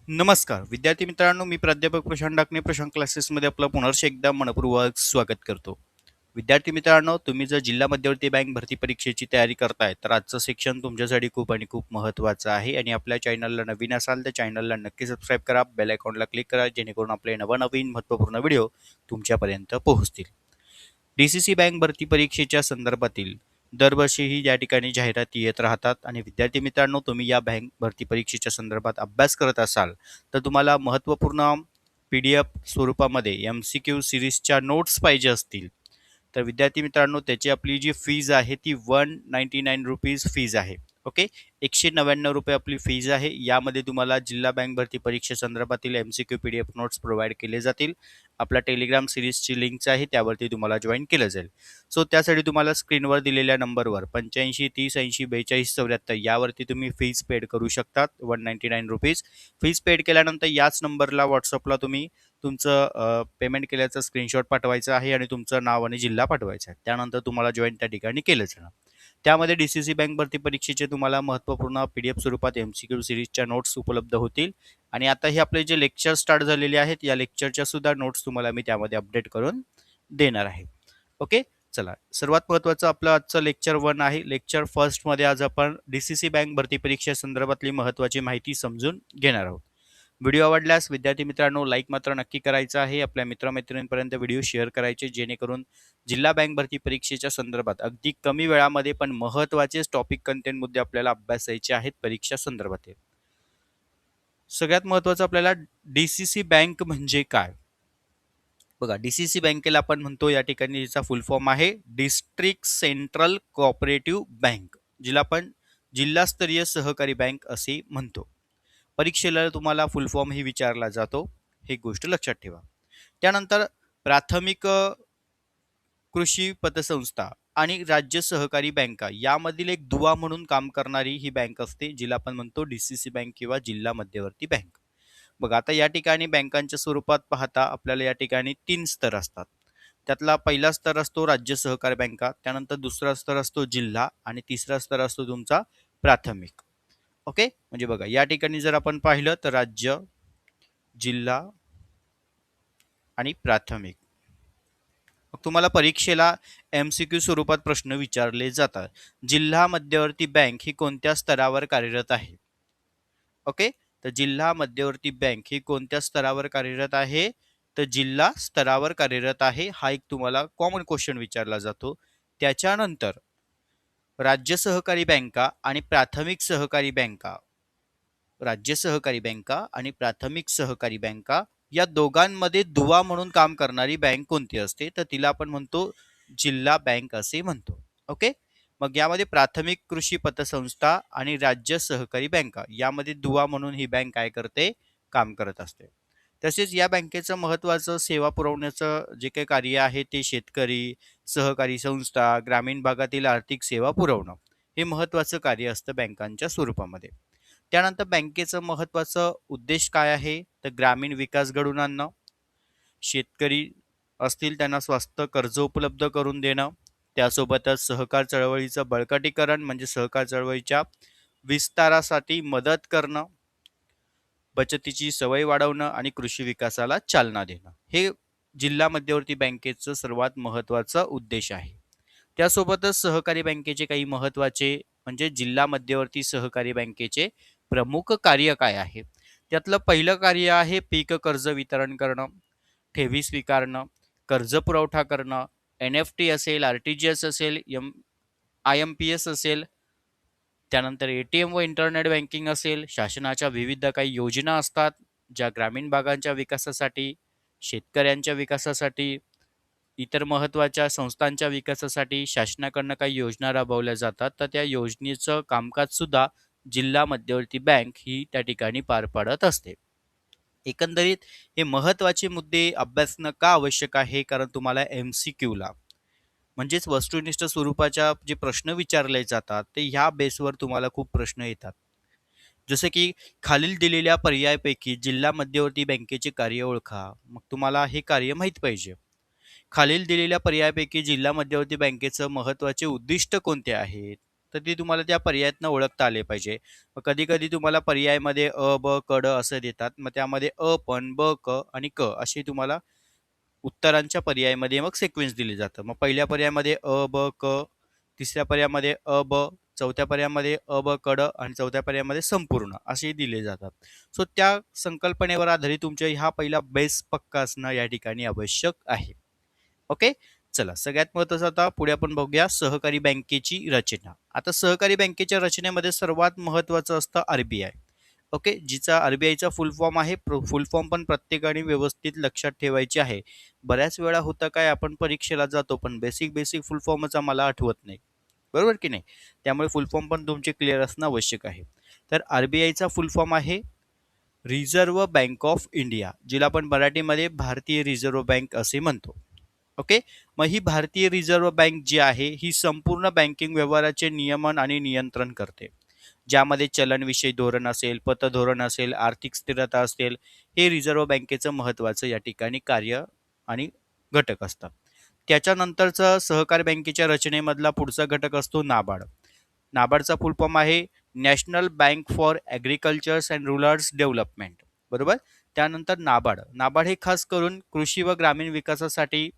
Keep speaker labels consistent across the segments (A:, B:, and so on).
A: नमस्कार विद्यार्थी मित्रांनो, मी प्राध्यापक प्रशांत डाकणे प्रशांत क्लासेसमध्ये आपलं पुनर्ष एकदा मनपूर्वक स्वागत करतो. विद्यार्थी मित्रांनो, तुम्ही जर जिल्हा मध्यवर्ती बँक भरती परीक्षेची तयारी करताय तर आजचं सेक्शन तुमच्यासाठी खूप आणि खूप महत्त्वाचं आहे. आणि आपल्या चॅनलला नवीन असाल तर चॅनलला नक्की सबस्क्राईब करा, बेल आयकॉनला क्लिक करा, जेणेकरून आपले नवनवीन महत्त्वपूर्ण व्हिडिओ तुमच्यापर्यंत पोहोचतील. DCC बँक भरती परीक्षेच्या संदर्भातील दरवर्षीही या ठिकाणी जाहिराती येत राहतात. आणि विद्यार्थी मित्रांनो, तुम्ही या बँक भरती परीक्षेच्या संदर्भात अभ्यास करत असाल तर तुम्हाला महत्त्वपूर्ण PDF स्वरूपामध्ये MCQ सिरीजच्या नोट्स पाहिजे असतील तर विद्यार्थी मित्रांनो, त्याची आपली जी फीज आहे ती 199 रुपीज फीज आहे. ओके, 199 रुपये आपली फीज आहे. यामध्ये तुम्हाला जिल्हा बँक भरती परीक्षेसंदर्भातील MCQ PDF नोट्स प्रोव्हाइड केले जातील. आपला टेलिग्राम सिरीजची लिंक आहे, त्यावरती तुम्हाला जॉईन केलं जाईल. सो त्यासाठी तुम्हाला स्क्रीनवर दिलेल्या नंबरवर 85 30 80 42 74 यावरती तुम्ही फीज पेड करू शकतात. 199 रुपीज फीज पेड केल्यानंतर याच नंबरला व्हॉट्सअपला तुम्ही तुमचं पेमेंट केल्याचं स्क्रीनशॉट पाठवायचं आहे आणि तुमचं नाव आणि जिल्हा पाठवायचा आहे. त्यानंतर तुम्हाला जॉईन त्या ठिकाणी केलं जाणार. त्यामध्ये DCC बँक भरती परीक्षेचे तुम्हाला महत्त्वपूर्ण PDF स्वरूपात MCQ सिरीजच्या नोट्स उपलब्ध होतील. आणि आता हे आपले जे लेक्चर स्टार्ट झालेले आहेत या लेक्चरच्या सुद्धा नोट्स तुम्हाला मी त्यामध्ये अपडेट करून देणार आहे. ओके, चला सर्वात महत्त्वाचं आपलं आजचं लेक्चर 1 आहे. लेक्चर फर्स्टमध्ये आज आपण DCC बँक भरती परीक्षेसंदर्भातली महत्त्वाची माहिती समजून घेणार आहोत. व्हिडिओ आवडल्यास विद्यार्थी मित्रांनो लाईक मात्र नक्की करायचं आहे. आपल्या मित्रमैत्रिणींपर्यंत व्हिडिओ शेअर करायचे, जेणेकरून जिल्हा बँक भरती परीक्षेच्या संदर्भात अगदी कमी वेळामध्ये पण महत्त्वाचेच टॉपिक कंटेंट मुद्दे आपल्याला अभ्यासायचे आहेत परीक्षा संदर्भात. सगळ्यात महत्त्वाचं आपल्याला DCC बँक म्हणजे काय बघा. DCC बँकेला आपण म्हणतो या ठिकाणी याचा फुल फॉर्म आहे डिस्ट्रिक्ट सेंट्रल कोऑपरेटिव्ह बँक, जिला आपण जिल्हास्तरीय सहकारी बँक असे म्हणतो. परीक्षेला तुम्हाला फुल फॉर्म ही विचारला जातो, ही गोष्ट लक्षात ठेवा. त्यानंतर प्राथमिक कृषी पतसंस्था आणि राज्य सहकारी बँका यामधील एक दुवा म्हणून काम करणारी ही बँक असते, जिला आपण म्हणतो DCC बँक किंवा जिल्हा मध्यवर्ती बँक. बघा, आता या ठिकाणी बँकांच्या स्वरूपात पाहता आपल्याला या ठिकाणी 3 स्तर असतात. त्यातला पहिला स्तर असतो राज्य सहकारी बँका, त्यानंतर दुसरा स्तर असतो जिल्हा आणि तिसरा स्तर असतो तुमचा प्राथमिक. ओके, म्हणजे बघा या ठिकाणी जर आपण पाहिलं तर राज्य, जिल्हा आणि प्राथमिक. मग तुम्हाला परीक्षेला MCQ स्वरूपात प्रश्न विचारले जातात. जिल्हा मध्यवर्ती बँक ही कोणत्या स्तरावर कार्यरत आहे? ओके, तर जिल्हा मध्यवर्ती बँक ही कोणत्या स्तरावर कार्यरत आहे? तर जिल्हा स्तरावर कार्यरत आहे. हा एक तुम्हाला कॉमन क्वेश्चन विचारला जातो. त्याच्यानंतर राज्य सहकारी बँका आणि प्राथमिक सहकारी बँका, राज्य सहकारी बँका आणि प्राथमिक सहकारी बँका या दोघांमध्ये दुवा म्हणून काम करणारी बँक कोणती असते? तर तिला आपण म्हणतो जिल्हा बँक असे म्हणतो. ओके, मग यामध्ये प्राथमिक कृषी पतसंस्था आणि राज्य सहकारी बँका यामध्ये दुवा म्हणून ही बँक काय करते? काम करत असते. तसेच या बँकेचं महत्त्वाचं सेवा पुरवण्याचं जे काही कार्य आहे ते शेतकरी, सहकारी संस्था, ग्रामीण भागातील आर्थिक सेवा पुरवणं हे महत्त्वाचं कार्य असतं बँकांच्या स्वरूपामध्ये. त्यानंतर बँकेचं महत्त्वाचं उद्देश काय आहे? तर ग्रामीण विकास घडवून आणणं, शेतकरी असतील त्यांना स्वस्त कर्ज उपलब्ध करून देणं, त्यासोबतच सहकार चळवळीचं बळकटीकरण म्हणजे सहकार चळवळीच्या विस्तारासाठी मदत करणं, बचतीची सवय वाढवणं आणि कृषी विकासाला चालना देणं हे जिल्हा मध्यवर्ती बँकेचं सर्वात महत्त्वाचा उद्देश आहे. त्यासोबतच सहकारी बँकेचे काही महत्त्वाचे म्हणजे जिल्हा मध्यवर्ती सहकारी बँकेचे प्रमुख कार्य काय आहे? त्यातलं पहिलं कार्य आहे पीक कर्ज वितरण करणं, ठेवी स्वीकारणं, कर्ज पुरवठा करणं, NFT असेल, RTGS असेल, IMPS असेल, त्यानंतर ATM व इंटरनेट बँकिंग असेल, शासनाच्या विविध काही योजना असतात ज्या ग्रामीण भागांच्या विकासासाठी, शेतकऱ्यांच्या विकासासाठी, इतर महत्त्वाच्या संस्थांच्या विकासासाठी शासनाकडनं काही योजना राबवल्या जातात. तर त्या योजनेचं कामकाज सुद्धा जिल्हा मध्यवर्ती बँक ही त्या ठिकाणी पार पाडत असते. एकंदरीत हे महत्त्वाचे मुद्दे अभ्यासणं का आवश्यक आहे? कारण तुम्हाला MCQ ला म्हणजेच वस्तुनिष्ठ स्वरूपाच्या जे प्रश्न विचारले जातात ते ह्या बेसवर तुम्हाला खूप प्रश्न येतात. जसे की खालील दिलेल्या पर्यायापैकी जिल्हा मध्यवर्ती बँकेचे कार्य ओळखा. मग तुम्हाला हे कार्य माहीत पाहिजे. खालील दिलेल्या पर्यायापैकी जिल्हा मध्यवर्ती बँकेचं महत्त्वाचे उद्दिष्ट कोणते आहेत? तर ती तुम्हाला त्या पर्यायातनं ओळखता आले पाहिजे. मग कधी-कधी तुम्हाला पर्यायामध्ये अ, ब, क, ड असं देतात. मग त्यामध्ये अ पण, ब, क आणि क अशी तुम्हाला उत्तरांच्या पर्यायामध्ये मग सिक्वेन्स दिली जातं. मग पहिल्या पर्यायामध्ये अ, ब, क, तिसऱ्या पर्यायामध्ये अ, ब, चौथ्या पर्यायामध्ये अ, ब, क, ड आणि चौथ्या पर्यायामध्ये संपूर्ण असे दिले जातात. सो त्या संकल्पनेवर आधारित तुमच्या हा पहिला बेस पक्का असणं या ठिकाणी आवश्यक आहे. ओके. चला सगळ्यात महत्त्वाचं आता पुढे आपण बघूया सहकारी बँकेची रचना. आता सहकारी बँकेच्या रचनेमध्ये सर्वात महत्त्वाचं असतं आर-बी-आय. ओके. जिचा आर-बी-आयचा फुल फॉर्म आहे. फुल फॉर्म पण प्रत्येकाने व्यवस्थित लक्षात ठेवायची आहे. बऱ्याच वेळा होतं काय आपण परीक्षेला जातो पण बेसिक फुल फॉर्मच आम्हाला आठवत नाही. बरोबर की नाही? त्यामुळे फुल फॉर्म पण तुमचे क्लिअर असणं आवश्यक आहे. तर आर-बी-आयचा फुल फॉर्म आहे रिझर्व्ह बँक ऑफ इंडिया, जिला आपण मराठीमध्ये भारतीय रिझर्व्ह बँक असे म्हणतो. ओके. मग ही भारतीय रिझर्व्ह बँक जी आहे ही संपूर्ण बँकिंग व्यवहाराचे नियमन आणि नियंत्रण करते. ज्यामध्ये चलनविषयी धोरण असेल, पतधोरण असेल, आर्थिक स्थिरता असेल, हे रिझर्व्ह बँकेचं महत्त्वाचं या ठिकाणी कार्य आणि घटक असतात. त्याच्यानंतरचा सहकार बँकेच्या रचनेमधला पुढचा घटक असतो नाबार्ड. नाबार्डचा फुल फॉर्म आहे national bank for agricultures and rurals development. बरोबर. त्यानंतर नाबार्ड हे खास करून कृषी व ग्रामीण विकासासाठी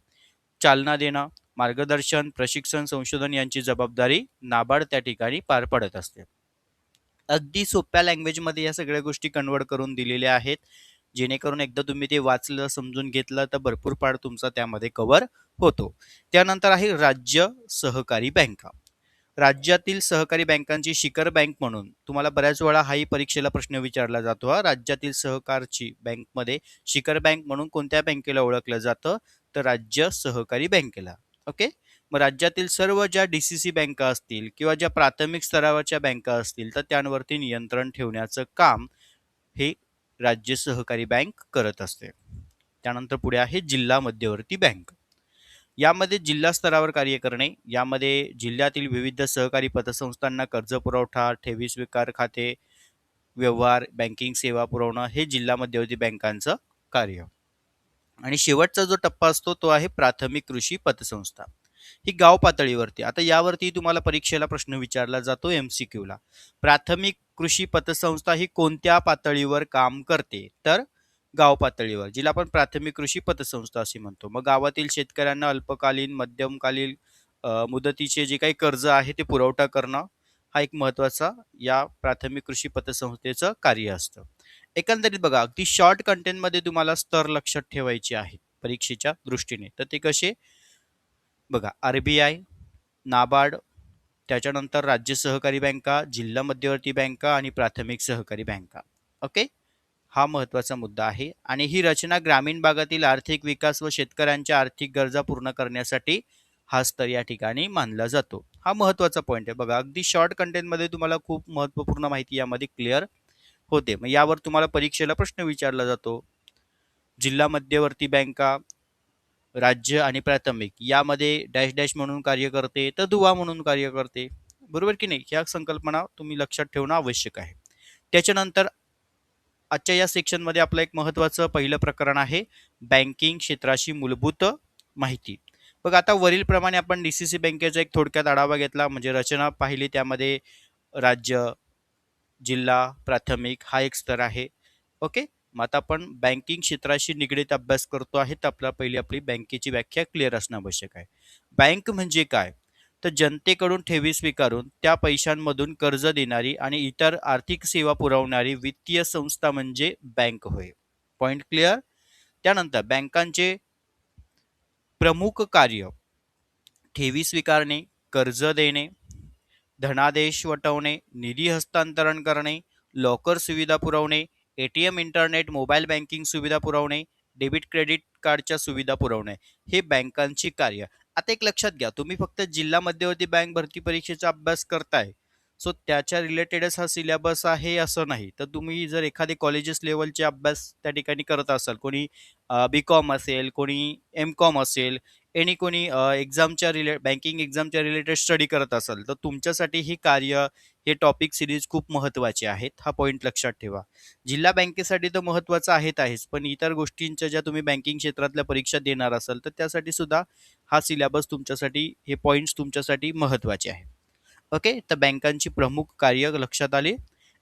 A: चालना देणं, मार्गदर्शन, प्रशिक्षण, संशोधन यांची जबाबदारी नाबार्ड त्या ठिकाणी पार पडत असते. अगदी सोप्या लँग्वेजमध्ये या सगळ्या गोष्टी कन्वर्ट करून दिलेल्या आहेत. जेणेकरून एकदा तुम्ही ते वाचलं, समजून घेतलं तर भरपूर पार्ट तुमचा त्यामध्ये कव्हर होतो. त्यानंतर आहे राज्य सहकारी बँका. राज्यातील सहकारी बँकांची शिखर बँक म्हणून तुम्हाला बऱ्याच वेळा हाही परीक्षेला प्रश्न विचारला जातो. राज्यातील सहकारची बँकमध्ये शिखर बँक म्हणून कोणत्या बँकेला ओळखलं जातं? तर राज्य सहकारी बँकेला. ओके. मग राज्यातील सर्व ज्या डी-सी-सी बँका असतील किंवा ज्या प्राथमिक स्तरावरच्या बँका असतील तर त्यांवरती नियंत्रण ठेवण्याचं काम हे राज्य सहकारी बँक करत असते. त्यानंतर पुढे आहे जिल्हा मध्यवर्ती बँक. यामध्ये जिल्हा स्तरावर कार्य करणे, यामध्ये जिल्ह्यातील विविध सहकारी पतसंस्थांना कर्ज पुरवठा, ठेवी स्वीकार खाते व्यवहार, बँकिंग सेवा पुरवणं हे जिल्हा मध्यवर्ती बँकांचं कार्य. आणि शेवटचा जो टप्पा असतो तो आहे प्राथमिक कृषी पतसंस्था. ही गाव पातळीवरती, आता यावरती तुम्हाला परीक्षेला प्रश्न विचारला जातो एमसीक्यूला. प्राथमिक कृषी पतसंस्था ही कोणत्या पातळीवर काम करते? तर गाव पातळीवर, जिला आपण प्राथमिक कृषी पतसंस्था असे म्हणतो. मग गावातील शेतकऱ्यांना अल्पकालीन, मध्यमकालीन मुदतीचे जे काही कर्ज आहे ते पुरवठा करणं हा एक महत्त्वाचा या प्राथमिक कृषी पतसंस्थेचं कार्य असतं. एकंदरीत बघा अगदी शॉर्ट कंटेंटमध्ये तुम्हाला स्तर लक्षात ठेवायचे आहेत परीक्षेच्या दृष्टीने. तर ते कसे? बघा आर-बी-आय, नाबार्ड, त्याच्यानंतर राज्य सहकारी बँका, जिल्हा मध्यवर्ती बँका आणि प्राथमिक सहकारी बँका. ओके. हा महत्त्वाचा मुद्दा आहे आणि ही रचना ग्रामीण भागातील आर्थिक विकास व शेतकऱ्यांच्या आर्थिक गरजा पूर्ण करण्यासाठी हा स्तर या ठिकाणी मानला जातो. हा महत्त्वाचा पॉईंट आहे. बघा अगदी शॉर्ट कंटेंटमध्ये तुम्हाला खूप महत्त्वपूर्ण माहिती यामध्ये क्लिअर होते. मग यावर तुम्हाला परीक्षेला प्रश्न विचारला जातो. जिल्हा मध्यवर्ती बँका राज्य आणि प्राथमिक यामध्ये डॅश डॅश म्हणून कार्य करते तर दुवा म्हणून कार्य करते. बरोबर की नाही? ह्या संकल्पना तुम्ही लक्षात ठेवणं आवश्यक आहे. त्याच्यानंतर आजच्या या सेक्शनमध्ये आपलं एक महत्त्वाचं पहिलं प्रकरण आहे बँकिंग क्षेत्राशी मूलभूत माहिती. बघा आता वरीलप्रमाणे आपण डी-सी-सी बँकेचा एक थोडक्यात आढावा घेतला, म्हणजे रचना पाहिली. त्यामध्ये राज्य, जिल्हा, प्राथमिक हा एक स्तर आहे. ओके. मग आता आपण बँकिंग क्षेत्राशी निगडीत अभ्यास करतो आहे तर आपल्याला पहिली आपली बँकेची व्याख्या क्लिअर असणं आवश्यक आहे. बँक म्हणजे काय? तर जनतेकडून ठेवी स्वीकारून त्या पैशांमधून कर्ज देणारी आणि इतर आर्थिक सेवा पुरवणारी वित्तीय संस्था म्हणजे बँक होय. Point clear? त्यानंतर बँकांचे प्रमुख कार्य ठेवी स्वीकारणे, कर्ज देणे, धनादेश वटवणे, निधी हस्तांतरण करणे, लॉकर सुविधा पुरवणे, एटीएम, इंटरनेट, मोबाईल बँकिंग सुविधा पुरवणे, डेबिट क्रेडिट कार्डच्या सुविधा पुरवणे हे बँकांची कार्य. आता एक लक्षात घ्या, तुम्ही फक्त जिल्हा मध्यवर्ती बँक भरती परीक्षेचा अभ्यास करताय सो त्याच्या रिलेटेडच हा सिलेबस आहे असं नाही. तर तुम्ही जर एखादे कॉलेजेस लेवलचे अभ्यास त्या ठिकाणी करत असाल, कोणी बी-कॉम असेल, कोणी एम-कॉम असेल, कोणी एक्झामच्या बँकिंग एक्झामच्या रिलेटेड स्टडी करत असाल तर तुमच्यासाठी ही कार्य, हे टॉपिक सिरीज खूप महत्त्वाचे आहेत. हा पॉईंट लक्षात ठेवा. जिल्हा बँकेसाठी तर महत्त्वाचं आहेच, पण इतर गोष्टींच्या ज्या तुम्ही बँकिंग क्षेत्रातल्या परीक्षा देणार असाल तर त्यासाठी सुद्धा हा सिलेबस तुमच्यासाठी, हे पॉईंट्स तुमच्यासाठी महत्त्वाचे आहे. ओके, तर बँकांची प्रमुख कार्य लक्षात आली.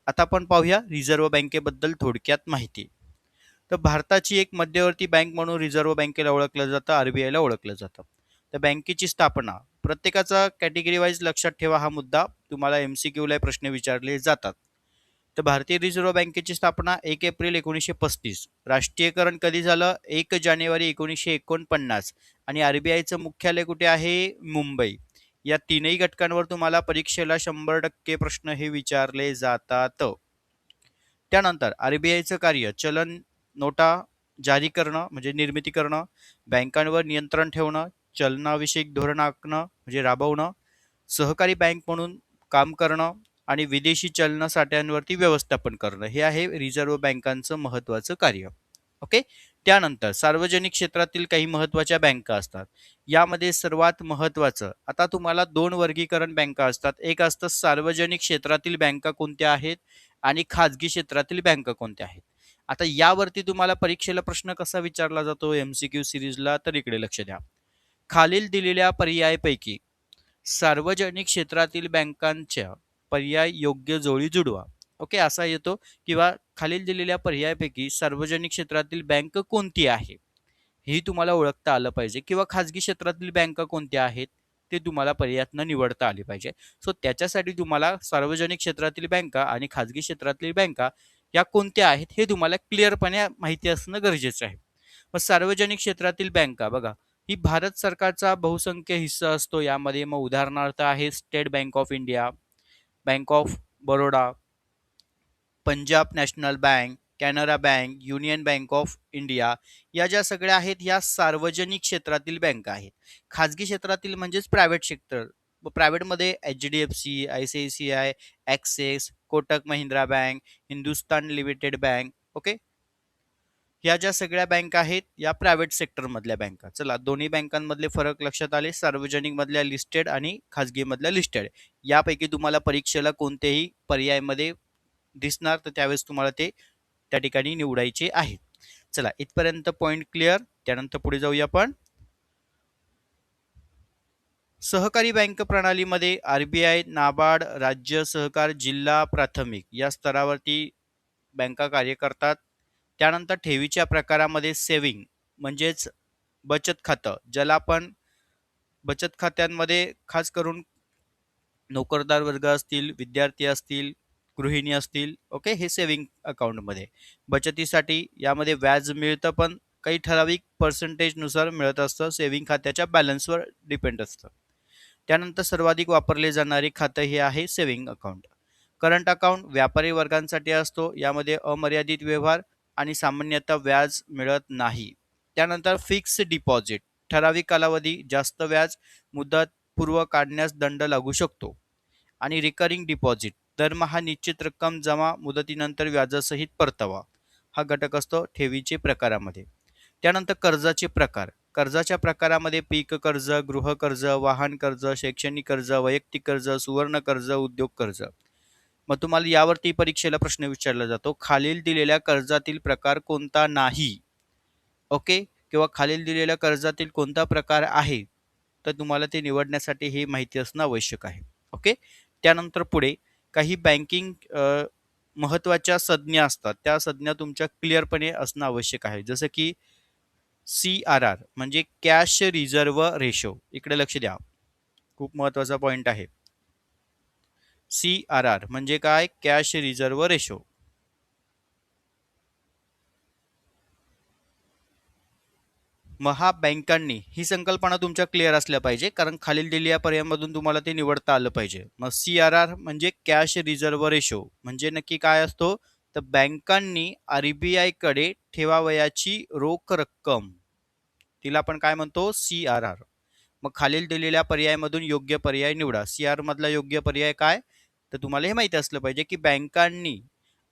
A: आता आपण पाहूया रिझर्व्ह बँकेबद्दल थोडक्यात माहिती. तर भारताची एक मध्यवर्ती बँक म्हणून रिझर्व्ह बँकेला ओळखलं जातं, आरबीआयला ओळखलं जातं. तर बँकेची स्थापना प्रत्येकाचा कॅटेगरी वाईज लक्षात ठेवा, हा मुद्दा तुम्हाला MCQ ला प्रश्न विचारले जातात. तर भारतीय रिझर्व्ह बँकेची स्थापना 1 एप्रिल 1935. राष्ट्रीयकरण कधी झालं? 1 जानेवारी 1949. आणि आरबीआयचं मुख्यालय कुठे आहे? मुंबई. या तीनही घटकांवर तुम्हाला परीक्षेला 100% प्रश्न हे विचारले जातात. त्यानंतर आरबीआयचं कार्य चलन नोटा जारी करणं म्हणजे निर्मिती करणं, बँकांवर नियंत्रण ठेवणं, चलनाविषयक धोरण आखणं म्हणजे राबवणं, सहकारी बँक म्हणून काम करणं आणि विदेशी चलन साठ्यांवरती व्यवस्थापन करणं, हे आहे रिझर्व्ह बँकांचं महत्त्वाचं कार्य. ओके. त्यानंतर सार्वजनिक क्षेत्रातील काही महत्त्वाच्या बँका असतात. यामध्ये सर्वात महत्त्वाचं, आता तुम्हाला दोन वर्गीकरण बँका असतात. एक असतं सार्वजनिक क्षेत्रातील बँका कोणत्या आहेत आणि खाजगी क्षेत्रातील बँका कोणत्या आहेत. आता यावरती तुम्हाला परीक्षेला प्रश्न कसा विचारला जातो MCQ सिरीजला, तर इकडे लक्ष द्या. खालील दिलेल्या पर्यायापैकी सार्वजनिक क्षेत्रातील बँकांच्या पर्याय योग्य जोडी जुळवा. ओके, असा येतो. किंवा खालील दिलेल्या पर्यायापैकी सार्वजनिक क्षेत्रातील बँक कोणती आहे हे तुम्हाला ओळखता आलं पाहिजे, किंवा खाजगी क्षेत्रातील बँका कोणत्या आहेत ते तुम्हाला पर्यायातनं निवडता आले पाहिजे. सो त्याच्यासाठी तुम्हाला सार्वजनिक क्षेत्रातील बँका आणि खाजगी क्षेत्रातील बँका या कोणत्या आहेत हे तुम्हाला क्लिअरपणे माहिती असणं गरजेचं आहे. मग सार्वजनिक क्षेत्रातील बँका बघा, ही भारत सरकारचा बहुसंख्य हिस्सा असतो. यामध्ये मग उदाहरणार्थ आहे state bank of India, bank of Baroda, Punjab national bank, Canara bank, union bank of India. या ज्या सगळ्या आहेत या सार्वजनिक क्षेत्रातील बँका आहेत. खाजगी क्षेत्रातील म्हणजेच प्रायव्हेट सेक्टर. प्रायव्हेटमध्ये HDFC, ICICI, axis, Kotak Mahindra bank, Hindustan limited bank. Okay, ह्या ज्या सगळ्या बँका आहेत या प्रायव्हेट सेक्टरमधल्या बँका. चला, दोन्ही बँकांमधले फरक लक्षात आले. सार्वजनिक मधल्या लिस्टेड आणि खाजगी मधल्या लिस्टेड. यापैकी तुम्हाला परीक्षेला कोणतेही पर्यायमध्ये दिसणार, तर त्यावेळेस तुम्हाला ते त्या ठिकाणी निवडायचे आहे. चला, इथपर्यंत पॉइंट क्लिअर. त्यानंतर पुढे जाऊया आपण. सहकारी बँक प्रणालीमध्ये आरबीआय, नाबार्ड, राज्य सहकार, जिल्हा, प्राथमिक या स्तरावरती बँका कार्य करतात. त्यानंतर ठेवीच्या प्रकारामध्ये सेव्हिंग म्हणजेच बचत खातं, ज्याला आपण बचत खात्यांमध्ये खास करून नोकरदार वर्ग असतील, विद्यार्थी असतील, गृहिणी असतील, ओके, हे सेव्हिंग अकाउंटमध्ये बचतीसाठी यामध्ये व्याज मिळतं, पण काही ठराविक पर्सेंटेजनुसार मिळत असतं. सेव्हिंग खात्याच्या बॅलन्सवर डिपेंड असतं. त्यानंतर सर्वाधिक वापरले जाणारे खातं हे आहे सेव्हिंग अकाउंट. करंट अकाउंट व्यापारी वर्गांसाठी असतो. यामध्ये अमर्यादित व्यवहार आणि सामान्यतः व्याज मिळत नाही. त्यानंतर फिक्स डिपॉझिट, ठराविक कालावधी, जास्त व्याज, मुदत पूर्व काढण्यास दंड लागू शकतो. आणि रिकरिंग डिपॉझिट, दरमहा निश्चित रक्कम जमा, मुदतीनंतर व्याजासहित परतावा, हा घटक असतो ठेवीचे प्रकारामध्ये. त्यानंतर कर्जाचे प्रकार. कर्जाच्या प्रकारामध्ये पीक कर्ज, गृह कर्ज, वाहन कर्ज, शैक्षणिक कर्ज, वैयक्तिक कर्ज, सुवर्ण कर्ज, उद्योग कर्ज. मग तुम्हाला यावरती परीक्षेला प्रश्न विचारला जातो, खालील दिलेल्या कर्जातील प्रकार कोणता नाही. ओके, किंवा खालील दिलेल्या कर्जातील कोणता प्रकार आहे, तर तुम्हाला ते निवडण्यासाठी हे माहिती असणं आवश्यक आहे. ओके. त्यानंतर पुढे काही बँकिंग महत्त्वाच्या संज्ञा असतात, त्या संज्ञा तुमच्या क्लिअरपणे असणं आवश्यक आहे. जसं की CRR म्हणजे कॅश रिझर्व्ह रेशो. इकडे लक्ष द्या, खूप महत्त्वाचा पॉईंट आहे. CRR म्हणजे काय? Cash reserve ratio. मग हा बँकांनी, ही संकल्पना तुमच्या क्लिअर असल्या पाहिजे, कारण खालील दिलेल्या पर्यायामधून तुम्हाला ते निवडता आलं पाहिजे. मग CRR म्हणजे कॅश रिझर्व्ह रेशो म्हणजे नक्की काय असतो, तर बँकांनी RBI कडे ठेवावयाची रोख रक्कम, तिला आपण काय म्हणतो? CRR. मग खालील दिलेल्या पर्यायामधून योग्य पर्याय निवडा. CRR मधला योग्य पर्याय काय, तर तुम्हाला हे माहिती असलं पाहिजे की बँकांनी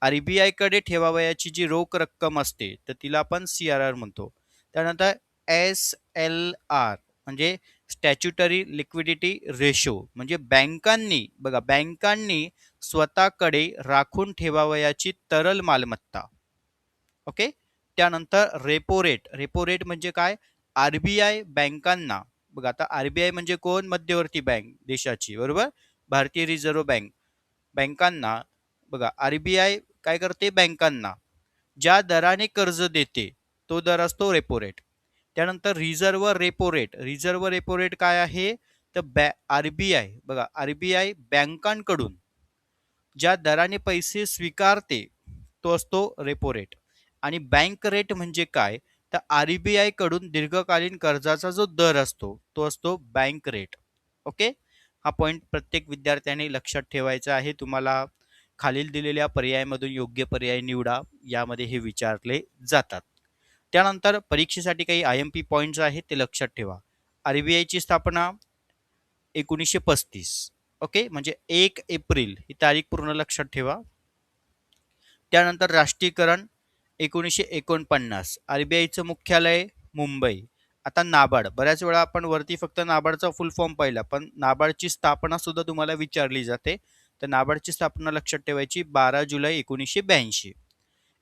A: RBI कडे ठेवावयाची जी रोख रक्कम असते तर तिला आपण CRR म्हणतो. त्यानंतर SLR म्हणजे स्टॅच्युटरी लिक्विडिटी रेशो म्हणजे बँकांनी, बघा, बँकांनी स्वतःकडे राखून ठेवावयाची तरल मालमत्ता. ओके. त्यानंतर रेपो रेट. रेपो रेट म्हणजे काय? RBI बँकांना, बघा आता RBI म्हणजे कोण? मध्यवर्ती बँक देशाची, बरोबर. भारतीय रिझर्व्ह बँकांना बघा RBI काय करते, बँकांना ज्या दराने कर्ज देते तो दर असतो रेपो रेट. त्यानंतर रिझर्व्ह रेपो रेट काय आहे, तर RBI बघा RBI बँकांकडून ज्या दराने पैसे स्वीकारते तो असतो रेपो रेट. आणि बँक रेट म्हणजे काय, तर RBI कडून दीर्घकालीन कर्जाचा जो दर असतो तो असतो बँक रेट. ओके, हा पॉइंट प्रत्येक विद्यार्थ्याने लक्षात ठेवायचा आहे. तुम्हाला खालील दिलेल्या पर्यायामधून योग्य पर्याय निवडा, यामध्ये हे विचारले जातात. त्यानंतर परीक्षेसाठी काही IMP पॉइंट्स आहेत ते लक्षात ठेवा. RBI ची स्थापना 1935. ओके, म्हणजे 1 एप्रिल ही तारीख पूर्ण लक्षात ठेवा. त्यानंतर राष्ट्रीयकरण 1949. RBIचं मुख्यालय मुंबई. आता नाबार्ड, बऱ्याच वेळा आपण वरती फक्त नाबार्डचा फुल फॉर्म पाहिला, पण नाबार्डची स्थापना सुद्धा तुम्हाला विचारली जाते. तर नाबार्डची स्थापना लक्षात ठेवायची 12 जुलै 1982.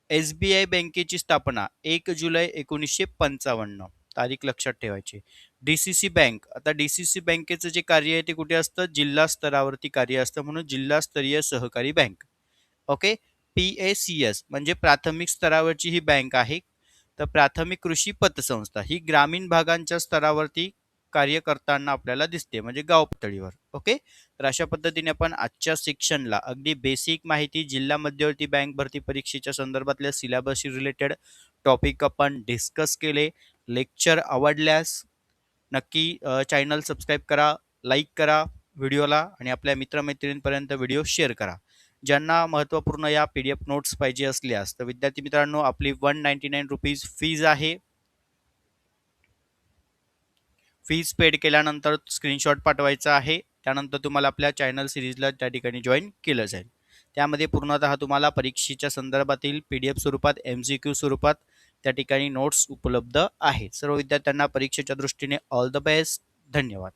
A: SBI बँकेची स्थापना 1 जुलै 1955. तारीख लक्षात ठेवायची. DCC बँक, आता DCC बँकेचं जे कार्य आहे ते कुठे असतं, जिल्हा स्तरावरती कार्य असतं, म्हणून जिल्हास्तरीय सहकारी बँक. ओके, PACS म्हणजे प्राथमिक स्तरावरची ही बँक आहे. तर प्राथमिक कृषी पतसंस्था ही ग्रामीण भागांच्या स्तरावरती कार्य करताना आपल्याला दिसते, म्हणजे गाव पातळीवर. ओके, तर अशा पद्धतीने आपण आजच्या सेक्शनला अगदी बेसिक माहिती, जिल्हा मध्यवर्ती बँक भरती परीक्षेच्या संदर्भातल्या सिलेबसशी रिलेटेड टॉपिक आपण डिस्कस केले. लेक्चर आवडल्यास नक्की चॅनल सबस्क्राईब करा, लाईक करा व्हिडिओला, आणि आपल्या मित्रमैत्रिणींपर्यंत व्हिडिओ शेअर करा. ज्यांना महत्त्वपूर्ण या PDF नोट्स पाहिजे असल्यास तर विद्यार्थी मित्रांनो, आपली 199 रुपीज फीज आहे. फीज पेड केल्यानंतर स्क्रीनशॉट पाठवायचा आहे. त्यानंतर तुम्हाला आपल्या चॅनल सिरीजला त्या ठिकाणी जॉईन केलं जाईल. त्यामध्ये पूर्णतः तुम्हाला परीक्षेच्या संदर्भातील PDF स्वरूपात, MCQ स्वरूपात त्या ठिकाणी नोट्स उपलब्ध आहेत. सर्व विद्यार्थ्यांना परीक्षेच्या दृष्टीने ऑल द बेस्ट. धन्यवाद.